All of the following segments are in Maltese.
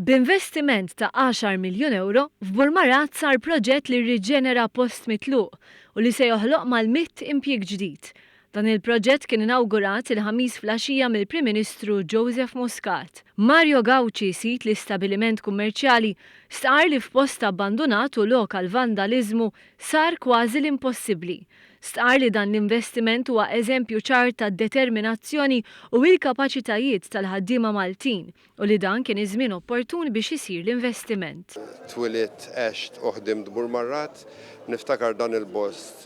B'investiment ta' 10 miljun euro, f'Burmarat sar proġett li rriġenera post mitluq u li se joħloq mal-100 impjieg ġdid. Dan il-proġett kien inawgurat il-ħamis flaxija mill-Prim Ministru Joseph Muscat. Mario Gauci sit l-istabiliment kummerċjali stqar li f'post abbandonat u lokal vandaliżmu sar kważi l-impossibbli. Stqar li dan l-investiment huwa eżempju ċar ta' determinazzjoni u l-kapaċitajiet tal-ħaddiema Maltin u li dan kien iż-żmien opportun biex isir l-investiment. Twilit għext uħdimt Burmarat, niftakar dan il-post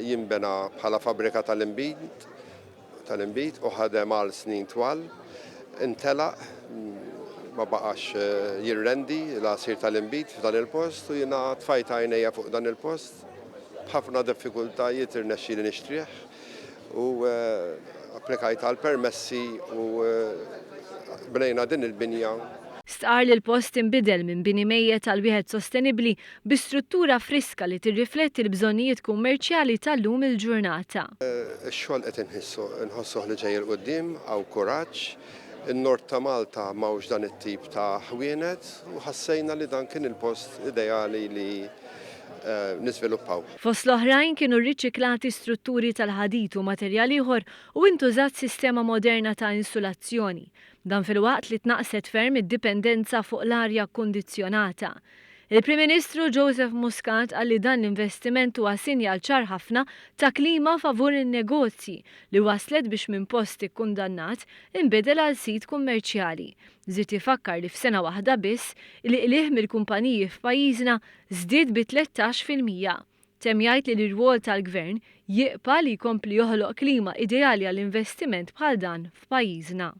jinbena bħala fabrika tal-imbit u ħadem għal snin twal, intelaq ma baqax jirrendi l-għasir tal-imbit f'dan il-post u jina tfajt għajnejja fuq dan il-post b'ħafna diffikultajiet irnexxi li nixtrieħ u applikajt għal permessi u bnejna din il-binja. Stqar li l-post inbidel minn bini mejjed għal wieħed sostenibbli bi struttura friska li tirrifletti l-bżonnijiet kummerċjali tal-lum il-ġurnata. Ix-xogħol qed inħossuh li ġej il qudiem hawn kuraġġ. In-Nord ta' Malta m'hawnx dan it-tip ta' ħwienet u ħassejna li dan kien il-post ideali li nisviluppaw. Fost l-oħrajn kienu rriċiklati strutturi tal-ħadid u materjal ieħor u intużat sistema moderna ta' insulazzjoni. Dan fil-waqt li tnaqset ferm id-dipendenza fuq l-arja kkundizzjonata. Il-Prim Ministru Joseph Muscat qal li dan l-investiment huwa sinjal ċar ħafna ta' klima favur in-negozji li waslet biex minn post ikkundannat inbidel għal sit kummerċjali. Żied ifakkar li f'sena waħda biss il-qlieħ mill-kumpaniji f'pajjiżna żdied bi 13%. Temm jgħid li l-irwol tal-Gvern jieqpa li jkompli joħloq klima ideali għall-investiment bħal dan f'pajjiżna.